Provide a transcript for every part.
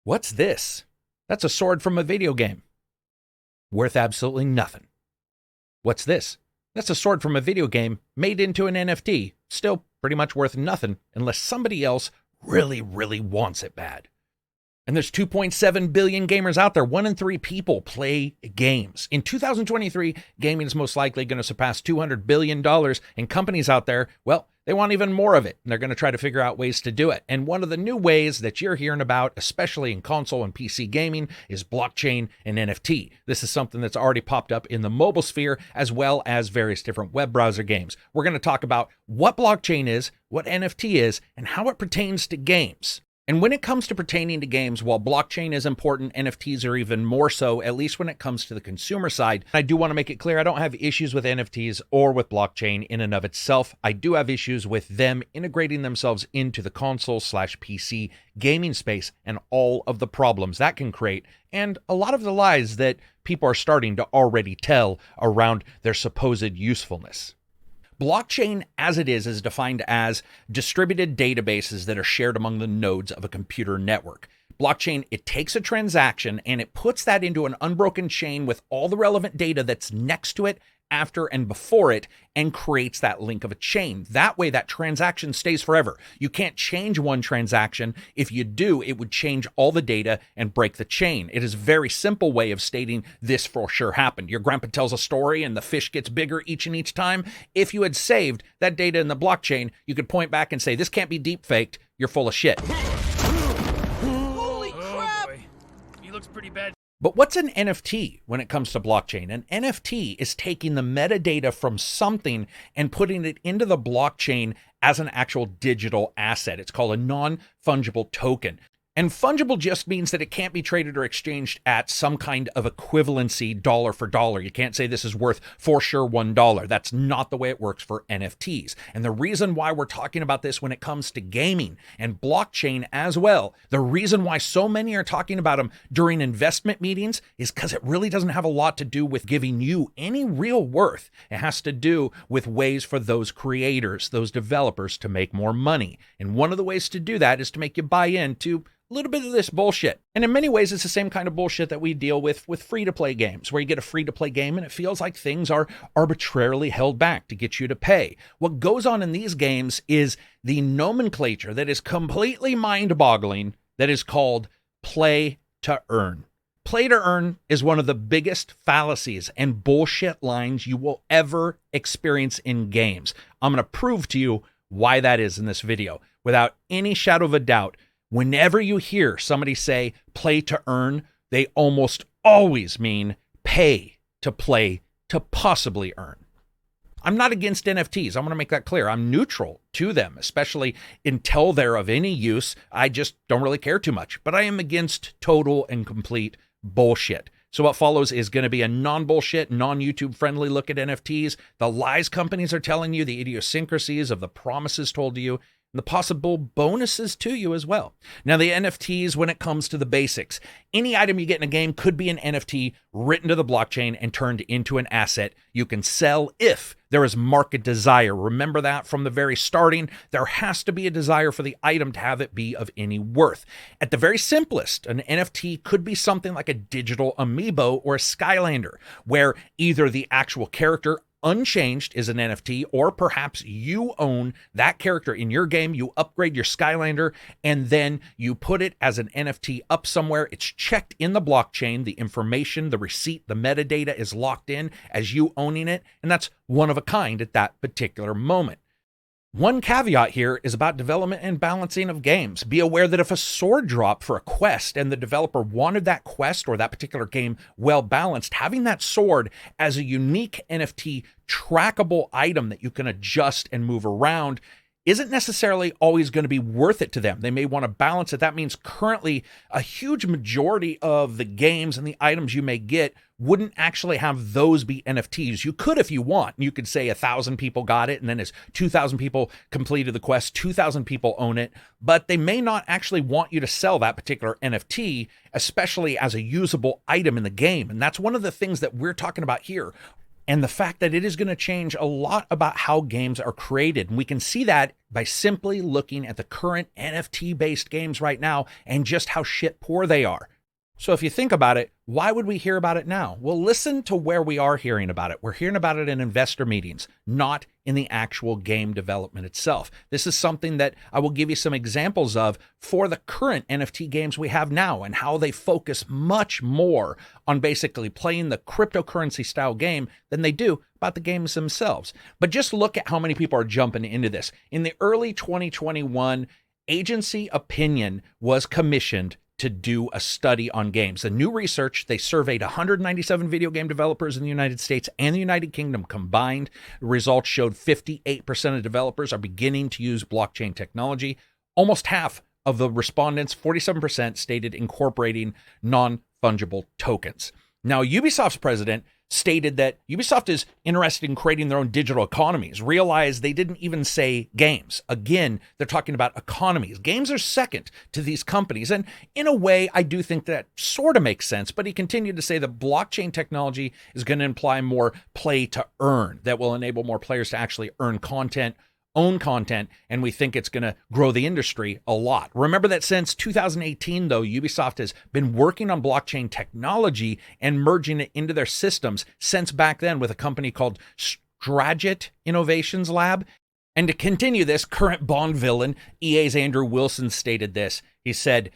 What's this? That's a sword from a video game. Worth absolutely nothing. What's this? That's a sword from a video game made into an NFT. Still pretty much worth nothing unless somebody else really, really wants it bad. And there's 2.7 billion gamers out there. 1 in 3 people play games. In 2023, gaming is most likely going to surpass $200 billion. And companies out there, well, they want even more of it. And they're going to try to figure out ways to do it. And one of the new ways that you're hearing about, especially in console and PC gaming, is blockchain and NFT. This is something that's already popped up in the mobile sphere, as well as various different web browser games. We're going to talk about what blockchain is, what NFT is, and how it pertains to games. And when it comes to pertaining to games, while blockchain is important, NFTs are even more so, at least when it comes to the consumer side. I do want to make it clear, I don't have issues with NFTs or with blockchain in and of itself. I do have issues with them integrating themselves into the console/PC gaming space and all of the problems that can create, and a lot of the lies that people are starting to already tell around their supposed usefulness. Blockchain, as it is defined as distributed databases that are shared among the nodes of a computer network. Blockchain, it takes a transaction and it puts that into an unbroken chain with all the relevant data that's next to it, after and before it, and creates that link of a chain. That way, that transaction stays forever. You can't change one transaction. If you do, it would change all the data and break the chain. It is a very simple way of stating this for sure happened. Your grandpa tells a story and the fish gets bigger each and each time. If you had saved that data in the blockchain, you could point back and say, this can't be deep faked. You're full of shit. Holy crap! Boy. He looks pretty bad. But what's an NFT when it comes to blockchain? An NFT is taking the metadata from something and putting it into the blockchain as an actual digital asset. It's called a non-fungible token. And fungible just means that it can't be traded or exchanged at some kind of equivalency dollar for dollar. You can't say this is worth for sure $1. That's not the way it works for NFTs. And the reason why we're talking about this when it comes to gaming and blockchain as well, the reason why so many are talking about them during investment meetings is because it really doesn't have a lot to do with giving you any real worth. It has to do with ways for those creators, those developers to make more money. And one of the ways to do that is to make you buy into a little bit of this bullshit. And in many ways, it's the same kind of bullshit that we deal with free-to-play games, where you get a free-to-play game and it feels like things are arbitrarily held back to get you to pay. What goes on in these games is the nomenclature that is completely mind-boggling that is called play to earn. Play to earn is one of the biggest fallacies and bullshit lines you will ever experience in games. I'm going to prove to you why that is in this video. Without any shadow of a doubt, whenever you hear somebody say play to earn, they almost always mean pay to play to possibly earn. I'm not against NFTs. I want to make that clear. I'm neutral to them, especially until they're of any use. I just don't really care too much. But I am against total and complete bullshit. So what follows is going to be a non-bullshit, non-YouTube friendly look at NFTs, the lies companies are telling you, the idiosyncrasies of the promises told to you, and the possible bonuses to you as well. Now, the NFTs, when it comes to the basics, any item you get in a game could be an NFT written to the blockchain and turned into an asset you can sell if there is market desire. Remember that from the very starting, there has to be a desire for the item to have it be of any worth. At the very simplest, an NFT could be something like a digital amiibo or a Skylander, where either the actual character unchanged is an NFT, or perhaps you own that character in your game, you upgrade your Skylander, and then you put it as an NFT up somewhere. It's checked in the blockchain, the information, the receipt, the metadata is locked in as you owning it, and that's one of a kind at that particular moment. One caveat here is about development and balancing of games. Be aware that if a sword dropped for a quest and the developer wanted that quest or that particular game well balanced, having that sword as a unique NFT trackable item that you can adjust and move around isn't necessarily always going to be worth it to them. They may want to balance it. That means currently a huge majority of the games and the items you may get wouldn't actually have those be NFTs. You could if you want. You could say 1,000 people got it, and then as 2,000 people completed the quest, 2,000 people own it, but they may not actually want you to sell that particular NFT, especially as a usable item in the game. And that's one of the things that we're talking about here. and the fact that it is going to change a lot about how games are created. And we can see that by simply looking at the current NFT-based games right now and just how shit poor they are. So if you think about it, why would we hear about it now? Well, listen to where we are hearing about it. We're hearing about it in investor meetings, not in the actual game development itself. This is something that I will give you some examples of for the current NFT games we have now and how they focus much more on basically playing the cryptocurrency style game than they do about the games themselves. But just look at how many people are jumping into this. In the early 2021, Agency Opinion was commissioned to do a study on games. The new research, they surveyed 197 video game developers in the United States and the United Kingdom combined. The results showed 58% of developers are beginning to use blockchain technology. Almost half of the respondents, 47%, stated incorporating non-fungible tokens. Now, Ubisoft's president stated that Ubisoft is interested in creating their own digital economies. Realize they didn't even say games. Again, they're talking about economies. Games are second to these companies. And in a way, I do think that sort of makes sense. But he continued to say that blockchain technology is going to imply more play to earn, that will enable more players to actually earn content, own content, and we think it's going to grow the industry a lot. Remember that since 2018, though, Ubisoft has been working on blockchain technology and merging it into their systems since back then with a company called Strategic Innovations Lab. And to continue this, current Bond villain, EA's Andrew Wilson stated this. He said,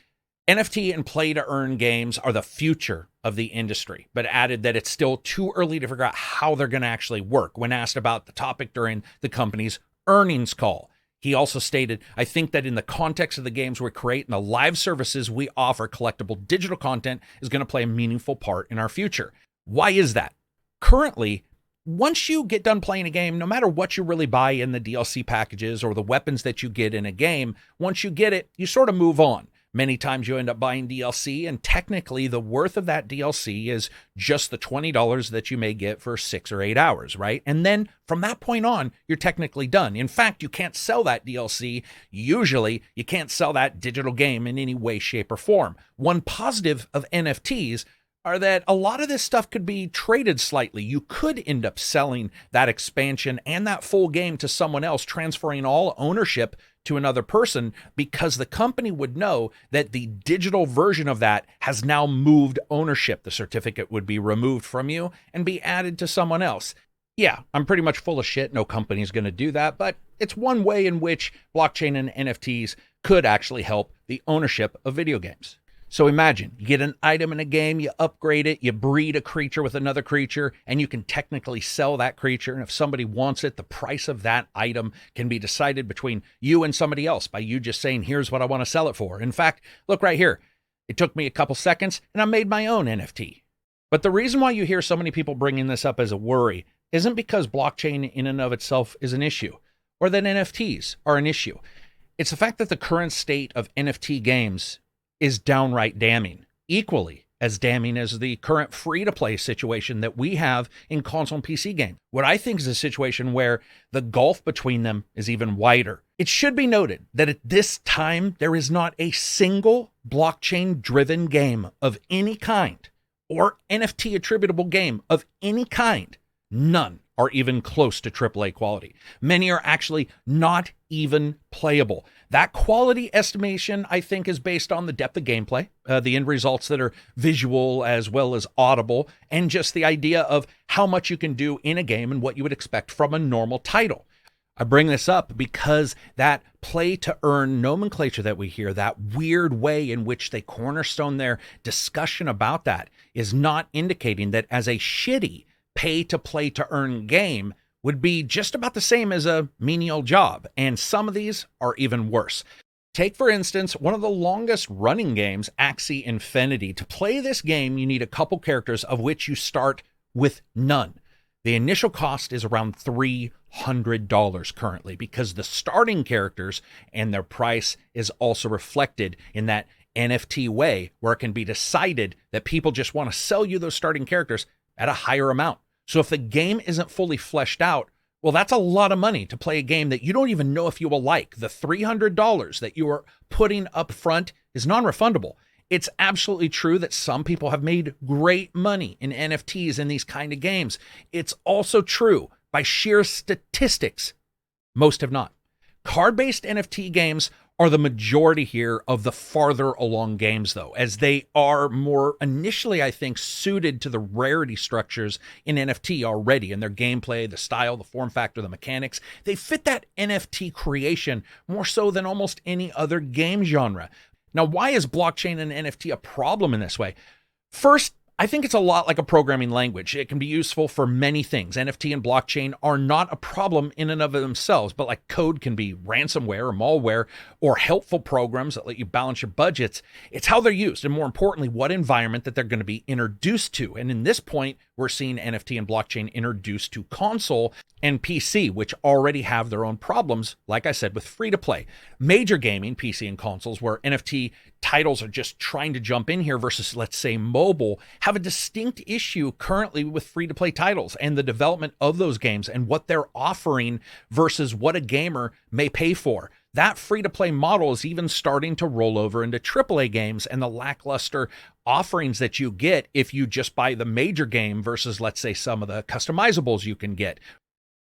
NFT and play-to-earn games are the future of the industry, but added that it's still too early to figure out how they're going to actually work when asked about the topic during the company's earnings call. He also stated, I think that in the context of the games we create and the live services we offer, collectible digital content is going to play a meaningful part in our future. Why is that? Currently, once you get done playing a game, no matter what you really buy in the DLC packages or the weapons that you get in a game, once you get it, you sort of move on. Many times you end up buying DLC, and technically the worth of that DLC is just the $20 that you may get for 6 or 8 hours, right? And then from that point on, you're technically done. In fact, you can't sell that DLC. Usually, you can't sell that digital game in any way, shape, or form. One positive of NFTs are that a lot of this stuff could be traded slightly. You could end up selling that expansion and that full game to someone else, transferring all ownership to another person, because the company would know that the digital version of that has now moved ownership. The certificate would be removed from you and be added to someone else. Yeah, I'm pretty much full of shit. No company's going to do that, but it's one way in which blockchain and NFTs could actually help the ownership of video games. So imagine you get an item in a game, you upgrade it, you breed a creature with another creature, and you can technically sell that creature. And if somebody wants it, the price of that item can be decided between you and somebody else by you just saying, here's what I want to sell it for. In fact, look right here. It took me a couple seconds and I made my own NFT. But the reason why you hear so many people bringing this up as a worry isn't because blockchain in and of itself is an issue or that NFTs are an issue. It's the fact that the current state of NFT games is downright damning, equally as damning as the current free-to-play situation that we have in console and PC games. What I think is a situation where the gulf between them is even wider. It should be noted that at this time, there is not a single blockchain-driven game of any kind or NFT attributable game of any kind. None are even close to AAA quality. Many are actually not even playable. That quality estimation, I think, is based on the depth of gameplay, the end results that are visual as well as audible, and just the idea of how much you can do in a game and what you would expect from a normal title. I bring this up because that play to earn nomenclature that we hear, that weird way in which they cornerstone their discussion about that, is not indicating that as a shitty pay to play to earn game would be just about the same as a menial job, and some of these are even worse. Take, for instance, one of the longest running games, Axie Infinity. To play this game, you need a couple characters, of which you start with none. The initial cost is around $300 currently, because the starting characters and their price is also reflected in that NFT way, where it can be decided that people just want to sell you those starting characters at a higher amount. So if the game isn't fully fleshed out, well, that's a lot of money to play a game that you don't even know if you will like. The $300 that you are putting up front is non-refundable. It's absolutely true that some people have made great money in NFTs and these kind of games. It's also true, by sheer statistics, most have not. Card-based NFT games are the majority here of the farther along games, though, as they are more initially, I think, suited to the rarity structures in NFT already, in their gameplay, the style, the form factor, the mechanics. They fit that NFT creation more so than almost any other game genre. Now, why is blockchain and NFT a problem in this way? First, I think it's a lot like a programming language. It can be useful for many things. NFT and blockchain are not a problem in and of themselves, but like code can be ransomware or malware or helpful programs that let you balance your budgets. It's how they're used, and more importantly, what environment that they're going to be introduced to. And in this point, we're seeing NFT and blockchain introduced to console and PC, which already have their own problems, like I said, with free-to-play. Major gaming, PC and consoles, where NFT titles are just trying to jump in here versus, let's say, mobile, have a distinct issue currently with free-to-play titles and the development of those games and what they're offering versus what a gamer may pay for. That free-to-play model is even starting to roll over into AAA games and the lackluster offerings that you get if you just buy the major game versus, let's say, some of the customizables you can get.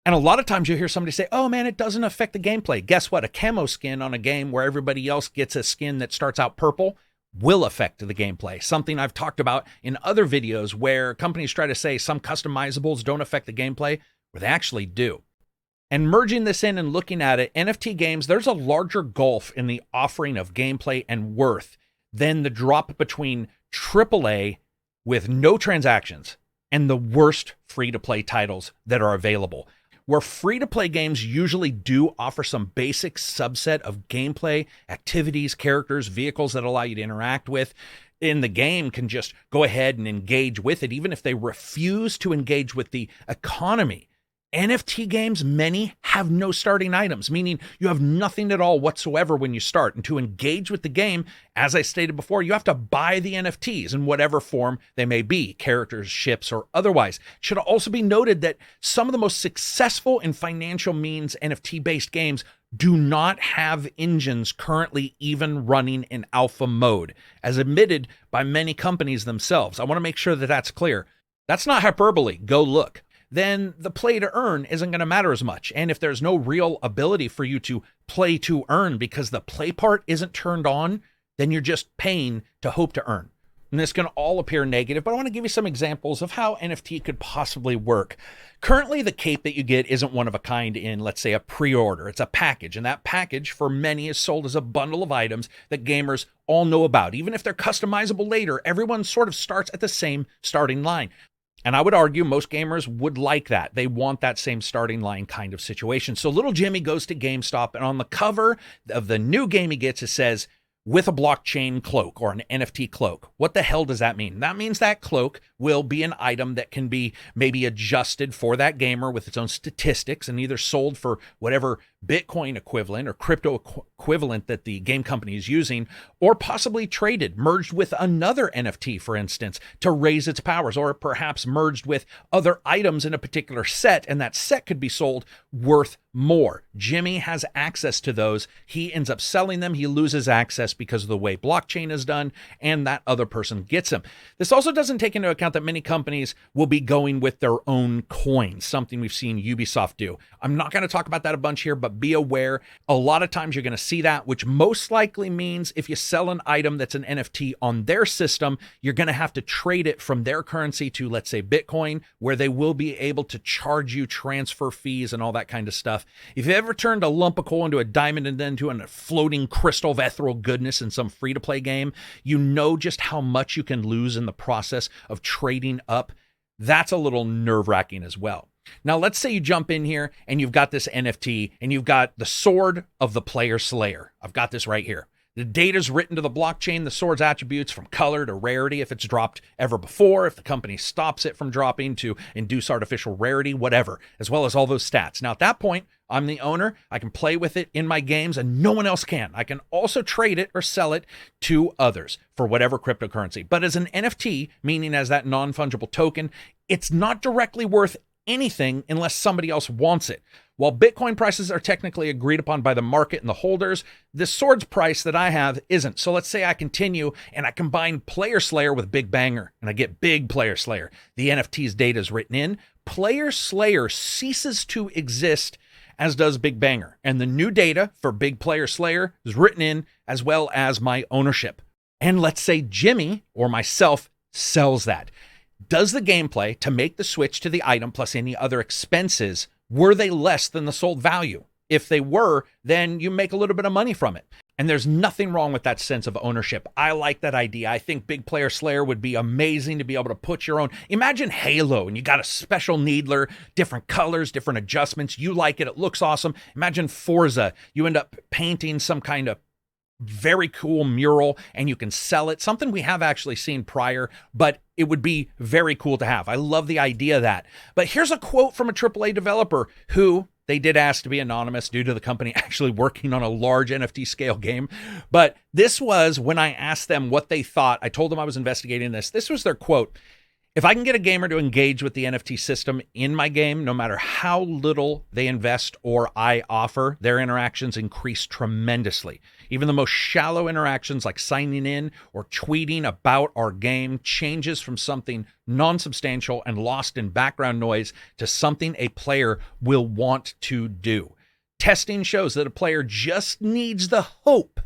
And a lot of times you hear somebody say, oh man, it doesn't affect the gameplay. Guess what? A camo skin on a game where everybody else gets a skin that starts out purple will affect the gameplay. Something I've talked about in other videos where companies try to say some customizables don't affect the gameplay, where they actually do. And merging this in and looking at it, NFT games, there's a larger gulf in the offering of gameplay and worth than the drop between AAA with no transactions and the worst free-to-play titles that are available. Where free-to-play games usually do offer some basic subset of gameplay, activities, characters, vehicles that allow you to interact with, in the game can just go ahead and engage with it, even if they refuse to engage with the economy. NFT games, many have no starting items, meaning you have nothing at all whatsoever when you start. And to engage with the game, as I stated before, you have to buy the NFTs in whatever form they may be, characters, ships, or otherwise. It should also be noted that some of the most successful in financial means NFT-based games do not have engines currently even running in alpha mode, as admitted by many companies themselves. I want to make sure that that's clear. That's not hyperbole. Go look. Then the play to earn isn't going to matter as much. And if there's no real ability for you to play to earn because the play part isn't turned on, then you're just paying to hope to earn. And this can all appear negative, but I want to give you some examples of how NFT could possibly work. Currently, the cape that you get isn't one of a kind in, let's say, a pre-order. It's a package, and that package for many is sold as a bundle of items that gamers all know about. Even if they're customizable later, everyone sort of starts at the same starting line. And I would argue most gamers would like that. They want that same starting line kind of situation. So little Jimmy goes to GameStop, and on the cover of the new game he gets, it says, with a blockchain cloak or an NFT cloak. What the hell does that mean? That means that cloak will be an item that can be maybe adjusted for that gamer with its own statistics and either sold for whatever Bitcoin equivalent or crypto equivalent that the game company is using, or possibly traded, merged with another NFT, for instance, to raise its powers, or perhaps merged with other items in a particular set, and that set could be sold worth more. Jimmy has access to those. He ends up selling them. He loses access because of the way blockchain is done, and that other person gets them. This also doesn't take into account that many companies will be going with their own coins, something we've seen Ubisoft do. I'm not going to talk about that a bunch here, but be aware, a lot of times you're going to see that, which most likely means if you sell an item that's an NFT on their system, you're going to have to trade it from their currency to, let's say, Bitcoin, where they will be able to charge you transfer fees and all that kind of stuff. If you ever turned a lump of coal into a diamond and then to a floating crystal of ethereal goodness in some free-to-play game, you know just how much you can lose in the process of trading up. That's a little nerve-wracking as well. Now, let's say you jump in here and you've got this NFT and you've got the sword of the player slayer. I've got this right here. The data's written to the blockchain, the sword's attributes from color to rarity, if it's dropped ever before, if the company stops it from dropping to induce artificial rarity, whatever, as well as all those stats. Now, at that point, I'm the owner. I can play with it in my games and no one else can. I can also trade it or sell it to others for whatever cryptocurrency. But as an NFT, meaning as that non-fungible token, it's not directly worth anything unless somebody else wants it. While Bitcoin prices are technically agreed upon by the market and the holders, the sword's price that I have isn't. So let's say I continue and I combine Player Slayer with Big Banger and I get Big Player Slayer. The NFT's data is written in. Player Slayer ceases to exist, as does Big Banger. And the new data for Big Player Slayer is written in, as well as my ownership. And let's say Jimmy or myself sells that. Does the gameplay to make the switch to the item plus any other expenses, were they less than the sold value? If they were, then you make a little bit of money from it. And there's nothing wrong with that sense of ownership. I like that idea. I think Big Player Slayer would be amazing to be able to put your own. Imagine Halo and you got a special needler, different colors, different adjustments. You like it. It looks awesome. Imagine Forza. You end up painting some kind of very cool mural and you can sell it. Something we have actually seen prior, but it would be very cool to have. I love the idea of that. But here's a quote from a AAA developer who they did ask to be anonymous due to the company actually working on a large NFT scale game. But this was when I asked them what they thought. I told them I was investigating this. This was their quote. If I can get a gamer to engage with the NFT system in my game, no matter how little they invest or I offer, their interactions increase tremendously. Even the most shallow interactions like signing in or tweeting about our game changes from something non-substantial and lost in background noise to something a player will want to do. Testing shows that a player just needs the hope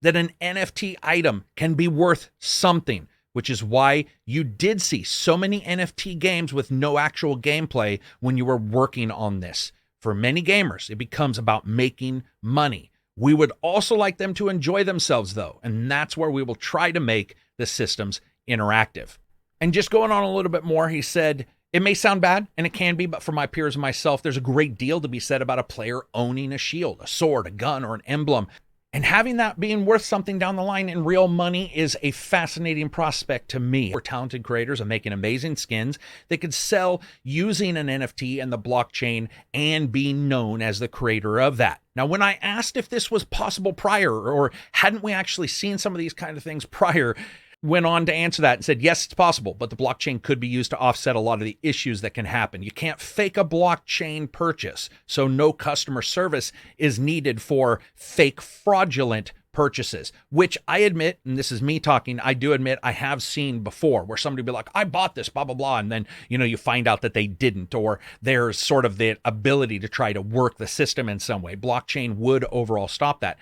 that an NFT item can be worth something, which is why you did see so many NFT games with no actual gameplay when you were working on this. For many gamers, it becomes about making money. We would also like them to enjoy themselves, though, and that's where we will try to make the systems interactive. And just going on a little bit more, he said, it may sound bad, and it can be, but for my peers and myself, there's a great deal to be said about a player owning a shield, a sword, a gun, or an emblem. And having that being worth something down the line in real money is a fascinating prospect to me. We're talented creators and making amazing skins that could sell using an NFT and the blockchain and being known as the creator of that. Now, when I asked if this was possible prior or hadn't we actually seen some of these kind of things prior, went on to answer that and said, yes, it's possible, but the blockchain could be used to offset a lot of the issues that can happen. You can't fake a blockchain purchase, so no customer service is needed for fake fraudulent purchases, which I admit, and this is me talking, I do admit I have seen before where somebody be like, I bought this, blah, blah, blah. And then, you find out that they didn't, or there's sort of the ability to try to work the system in some way. Blockchain would overall stop that.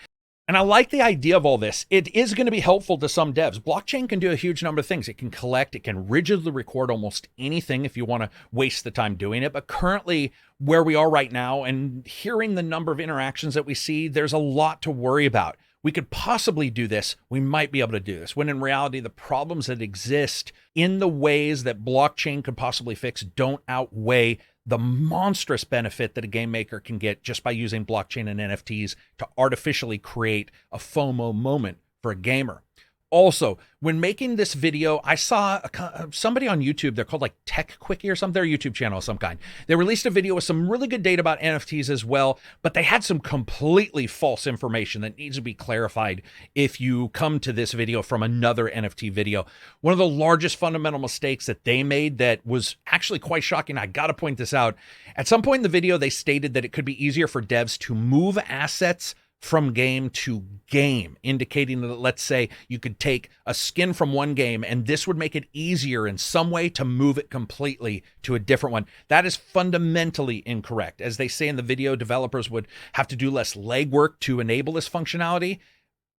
And I like the idea of all this. It is going to be helpful to some devs. Blockchain can do a huge number of things. It can collect, it can rigidly record almost anything if you want to waste the time doing it. But currently, where we are right now and hearing the number of interactions that we see, there's a lot to worry about. We could possibly do this. We might be able to do this. When in reality, the problems that exist in the ways that blockchain could possibly fix don't outweigh the monstrous benefit that a game maker can get just by using blockchain and NFTs to artificially create a FOMO moment for a gamer. Also, when making this video, I saw somebody on YouTube, they're called like TechQuickie or something, their YouTube channel of some kind. They released a video with some really good data about NFTs as well, but they had some completely false information that needs to be clarified if you come to this video from another NFT video. One of the largest fundamental mistakes that they made that was actually quite shocking, I gotta point this out. At some point in the video, they stated that it could be easier for devs to move assets from game to game, indicating that, let's say, you could take a skin from one game and this would make it easier in some way to move it completely to a different one. That is fundamentally incorrect. As they say in the video, developers would have to do less legwork to enable this functionality.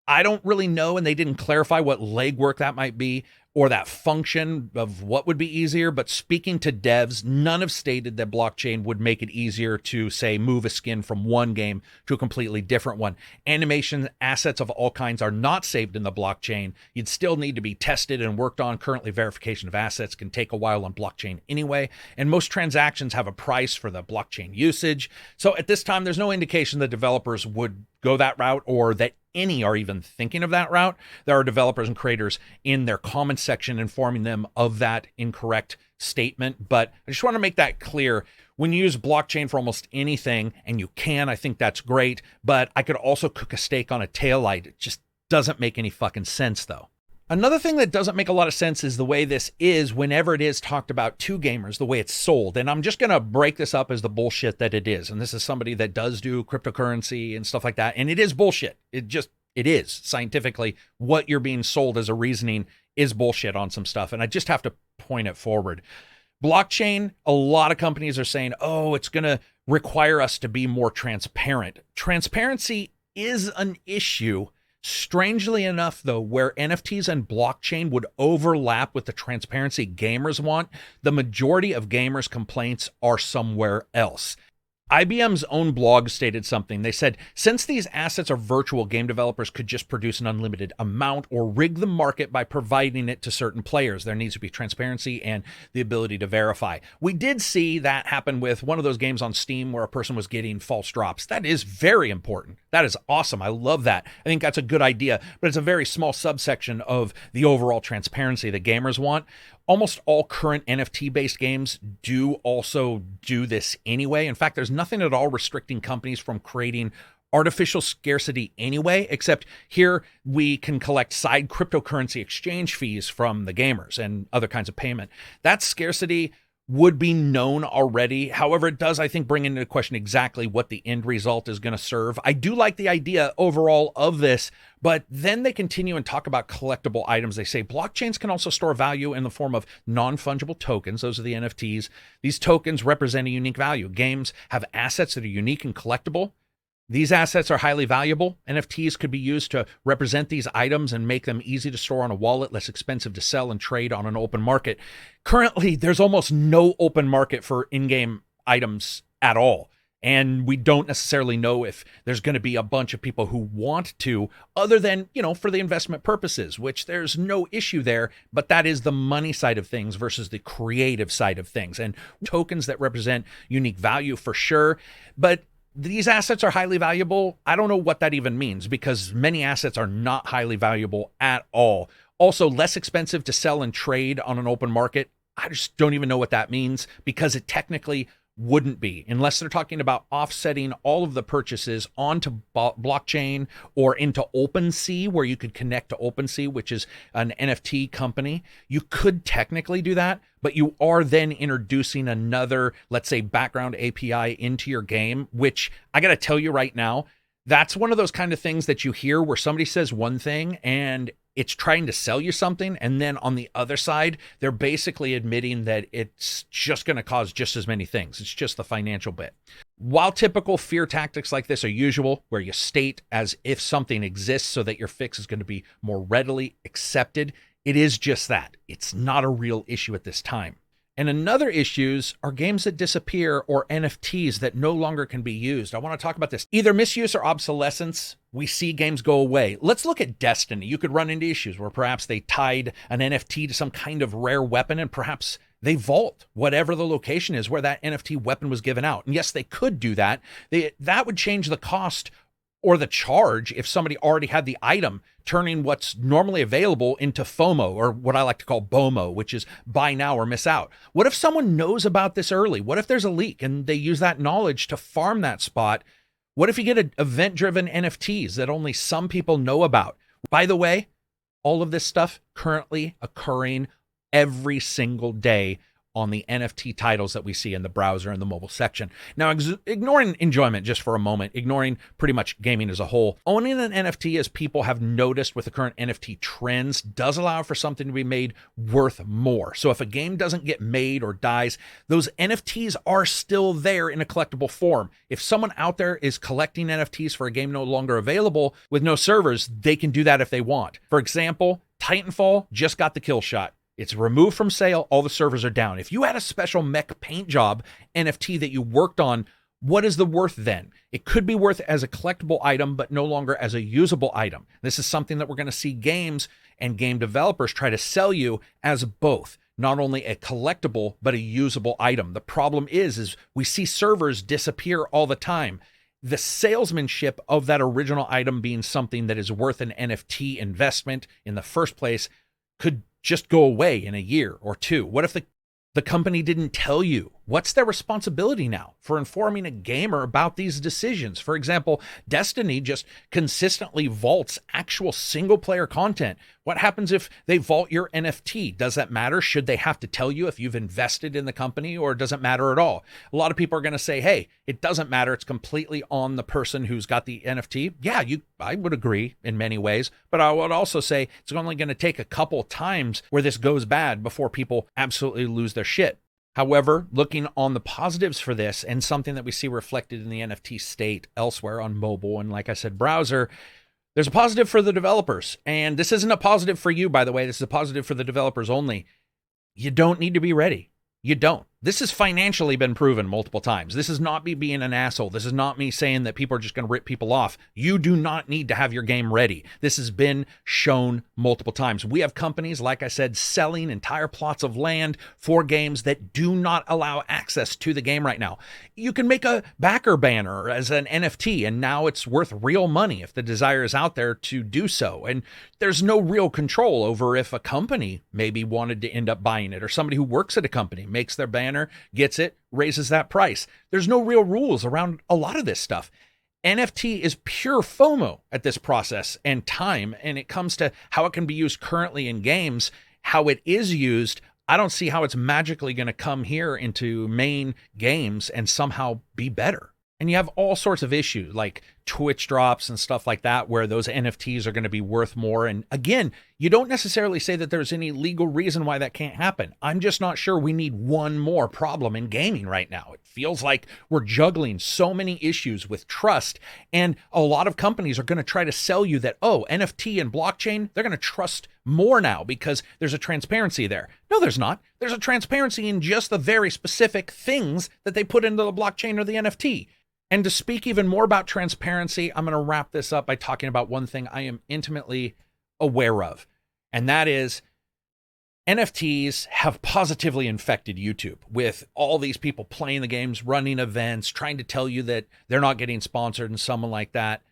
I don't really know, and they didn't clarify what legwork that might be or that function of what would be easier, but speaking to devs, none have stated that blockchain would make it easier to, say, move a skin from one game to a completely different one. Animation assets of all kinds are not saved in the blockchain. You'd still need to be tested and worked on. Currently, verification of assets can take a while on blockchain anyway, and most transactions have a price for the blockchain usage. So at this time, there's no indication that developers would go that route or that any are even thinking of that route. There are developers and creators in their comment section informing them of that incorrect statement. But I just want to make that clear. When you use blockchain for almost anything, and you can, I think that's great. But I could also cook a steak on a taillight. It just doesn't make any fucking sense, though. Another thing that doesn't make a lot of sense is the way this is whenever it is talked about to gamers, the way it's sold. And I'm just going to break this up as the bullshit that it is. And this is somebody that does do cryptocurrency and stuff like that. And it is bullshit. It is scientifically what you're being sold as a reasoning is bullshit on some stuff. And I just have to point it forward. Blockchain, a lot of companies are saying, oh, it's going to require us to be more transparent. Transparency is an issue. Strangely enough, though, where NFTs and blockchain would overlap with the transparency gamers want, the majority of gamers' complaints are somewhere else. IBM's own blog stated something. They said, since these assets are virtual, game developers could just produce an unlimited amount or rig the market by providing it to certain players. There needs to be transparency and the ability to verify. We did see that happen with one of those games on Steam where a person was getting false drops. That is very important. That is awesome. I love that. I think that's a good idea, but it's a very small subsection of the overall transparency that gamers want. Almost all current NFT-based games do also do this anyway. In fact, there's nothing at all restricting companies from creating artificial scarcity anyway, except here we can collect side cryptocurrency exchange fees from the gamers and other kinds of payment. That scarcity would be known already. However, it does, I think, bring into question exactly what the end result is going to serve. I do like the idea overall of this, but then they continue and talk about collectible items. They say blockchains can also store value in the form of non-fungible tokens. Those are the NFTs. These tokens represent a unique value. Games have assets that are unique and collectible. These assets are highly valuable. NFTs could be used to represent these items and make them easy to store on a wallet, less expensive to sell and trade on an open market. Currently, there's almost no open market for in-game items at all. And we don't necessarily know if there's going to be a bunch of people who want to, other than, for the investment purposes, which there's no issue there, but that is the money side of things versus the creative side of things. And tokens that represent unique value for sure, but these assets are highly valuable. I don't know what that even means because many assets are not highly valuable at all. Also, less expensive to sell and trade on an open market. I just don't even know what that means because it technically wouldn't be unless they're talking about offsetting all of the purchases onto blockchain or into OpenSea, where you could connect to OpenSea, which is an NFT company. You could technically do that, but you are then introducing another, let's say, background API into your game, which I got to tell you right now, that's one of those kind of things that you hear where somebody says one thing and it's trying to sell you something, and then on the other side, they're basically admitting that it's just going to cause just as many things. It's just the financial bit. While typical fear tactics like this are usual, where you state as if something exists so that your fix is going to be more readily accepted, it is just that. It's not a real issue at this time. And another issues are games that disappear or NFTs that no longer can be used. I want to talk about this. Either misuse or obsolescence. We see games go away. Let's look at Destiny. You could run into issues where perhaps they tied an NFT to some kind of rare weapon and perhaps they vault whatever the location is where that NFT weapon was given out. And yes, they could do that. That would change the cost or the charge if somebody already had the item, turning what's normally available into FOMO, or what I like to call BOMO, which is buy now or miss out. What if someone knows about this early? What if there's a leak and they use that knowledge to farm that spot? What if you get event-driven NFTs that only some people know about? By the way, all of this stuff currently occurring every single day on the NFT titles that we see in the browser and the mobile section. Now, ignoring enjoyment just for a moment, ignoring pretty much gaming as a whole, owning an NFT, as people have noticed with the current NFT trends, does allow for something to be made worth more. So if a game doesn't get made or dies, those NFTs are still there in a collectible form. If someone out there is collecting NFTs for a game no longer available with no servers, they can do that if they want. For example, Titanfall just got the kill shot. It's removed from sale. All the servers are down. If you had a special mech paint job NFT that you worked on, what is the worth then? It could be worth as a collectible item, but no longer as a usable item. This is something that we're going to see games and game developers try to sell you as both, not only a collectible, but a usable item. The problem is we see servers disappear all the time. The salesmanship of that original item being something that is worth an NFT investment in the first place could just go away in a year or two. What if the company didn't tell you What's their responsibility now for informing a gamer about these decisions? For example, Destiny just consistently vaults actual single-player content. What happens if they vault your NFT? Does that matter? Should they have to tell you if you've invested in the company, or does it matter at all? A lot of people are going to say, hey, it doesn't matter. It's completely on the person who's got the NFT. Yeah, I would agree in many ways, but I would also say it's only going to take a couple times where this goes bad before people absolutely lose their shit. However, looking on the positives for this, and something that we see reflected in the NFT state elsewhere on mobile and, like I said, browser, there's a positive for the developers. And this isn't a positive for you, by the way. This is a positive for the developers only. You don't need to be ready. You don't. This has financially been proven multiple times. This is not me being an asshole. This is not me saying that people are just going to rip people off. You do not need to have your game ready. This has been shown multiple times. We have companies, like I said, selling entire plots of land for games that do not allow access to the game right now. You can make a backer banner as an NFT, and now it's worth real money if the desire is out there to do so. And there's no real control over if a company maybe wanted to end up buying it, or somebody who works at a company makes their banner, gets it, raises that price. There's no real rules around a lot of this stuff. NFT is pure FOMO at this process and time, and it comes to how it can be used currently in games, how it is used. I don't see how it's magically going to come here into main games and somehow be better. And you have all sorts of issues like Twitch drops and stuff like that, where those NFTs are going to be worth more. And again, you don't necessarily say that there's any legal reason why that can't happen. I'm just not sure we need one more problem in gaming right now. It feels like we're juggling so many issues with trust. And a lot of companies are going to try to sell you that, oh, NFT and blockchain, they're going to trust more now because there's a transparency there. No, there's not. There's a transparency in just the very specific things that they put into the blockchain or the NFT. And to speak even more about transparency, I'm going to wrap this up by talking about one thing I am intimately aware of, and that is NFTs have positively infected YouTube with all these people playing the games, running events, trying to tell you that they're not getting sponsored and someone like that.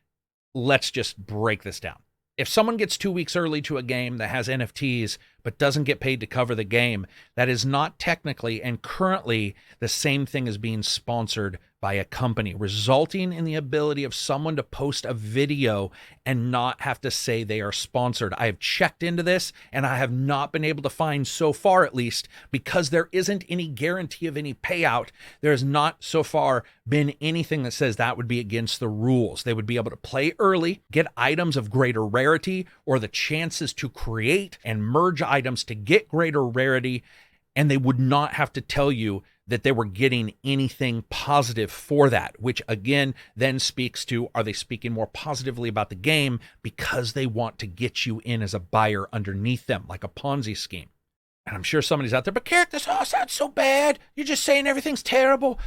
Let's just break this down. If someone gets 2 weeks early to a game that has NFTs but doesn't get paid to cover the game, that is not technically and currently the same thing as being sponsored by a company, resulting in the ability of someone to post a video and not have to say they are sponsored. I have checked into this and I have not been able to find, so far at least, because there isn't any guarantee of any payout, there has not so far been anything that says that would be against the rules. They would be able to play early, get items of greater rarity, or the chances to create and merge items to get greater rarity, and they would not have to tell you that they were getting anything positive for that, which again then speaks to, are they speaking more positively about the game because they want to get you in as a buyer underneath them, like a Ponzi scheme? And I'm sure somebody's out there, but Karak, this all sounds so bad. You're just saying everything's terrible.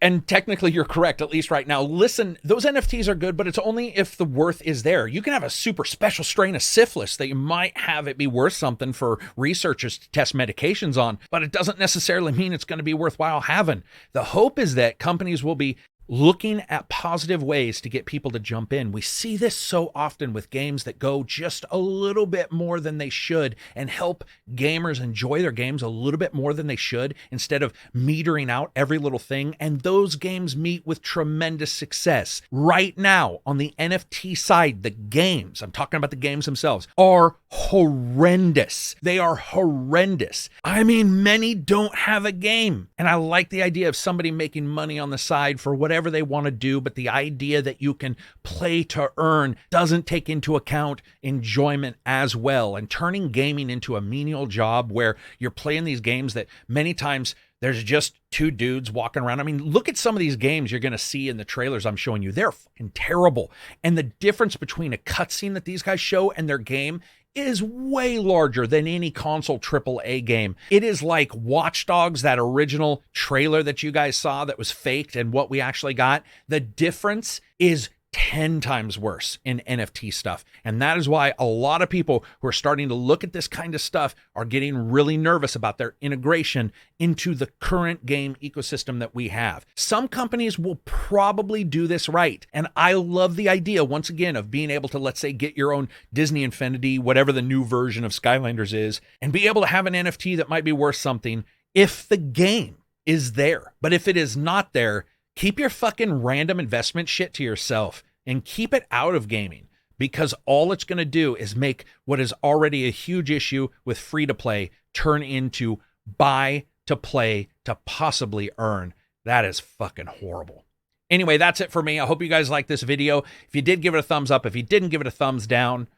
And technically you're correct, at least right now. Listen, those NFTs are good, but it's only if the worth is there. You can have a super special strain of syphilis that you might have it be worth something for researchers to test medications on, but it doesn't necessarily mean it's going to be worthwhile having. The hope is that companies will be looking at positive ways to get people to jump in. We see this so often with games that go just a little bit more than they should and help gamers enjoy their games a little bit more than they should, instead of metering out every little thing. And those games meet with tremendous success. Right now, on the NFT side, the games, I'm talking about the games themselves, are horrendous. They are horrendous. I mean, many don't have a game. And I like the idea of somebody making money on the side for whatever they want to do, but the idea that you can play to earn doesn't take into account enjoyment as well, and turning gaming into a menial job where you're playing these games that many times there's just two dudes walking around. I mean, look at some of these games you're going to see in the trailers I'm showing you. They're fucking terrible. And the difference between a cutscene that these guys show and their game is way larger than any console AAA game. It is like Watch Dogs, that original trailer that you guys saw that was faked, and what we actually got. The difference is 10 times worse in NFT stuff. And that is why a lot of people who are starting to look at this kind of stuff are getting really nervous about their integration into the current game ecosystem that we have. Some companies will probably do this right. And I love the idea, once again, of being able to, let's say, get your own Disney Infinity, whatever the new version of Skylanders is, and be able to have an NFT that might be worth something if the game is there. But if it is not there, keep your fucking random investment shit to yourself and keep it out of gaming, because all it's going to do is make what is already a huge issue with free to play turn into buy to play to possibly earn. That is fucking horrible. Anyway, that's it for me. I hope you guys liked this video. If you did, give it a thumbs up. If you didn't, give it a thumbs down.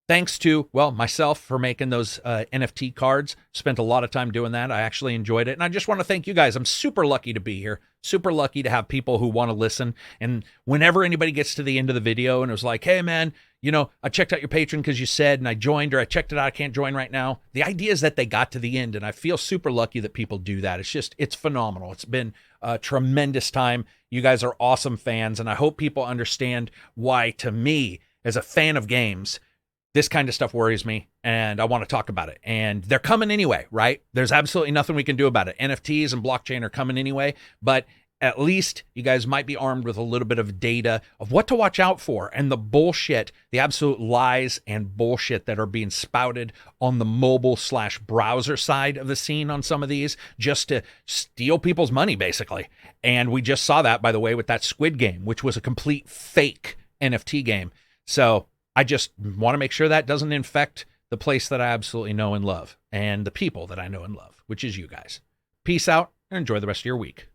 Thanks to, well, myself for making those NFT cards. Spent a lot of time doing that. I actually enjoyed it. And I just want to thank you guys. I'm super lucky to be here. Super lucky to have people who want to listen. And whenever anybody gets to the end of the video and it was like, hey, man, you know, I checked out your Patreon because you said, and I joined, or I checked it out, I can't join right now. The idea is that they got to the end, and I feel super lucky that people do that. It's phenomenal. It's been a tremendous time. You guys are awesome fans, and I hope people understand why, to me, as a fan of games, this kind of stuff worries me, and I want to talk about it. And they're coming anyway, right? There's absolutely nothing we can do about it. NFTs and blockchain are coming anyway, but at least you guys might be armed with a little bit of data of what to watch out for, and the bullshit, the absolute lies and bullshit that are being spouted on the mobile/browser side of the scene on some of these, just to steal people's money, basically. And we just saw that, by the way, with that Squid Game, which was a complete fake NFT game. So I just want to make sure that doesn't infect the place that I absolutely know and love, and the people that I know and love, which is you guys. Peace out, and enjoy the rest of your week.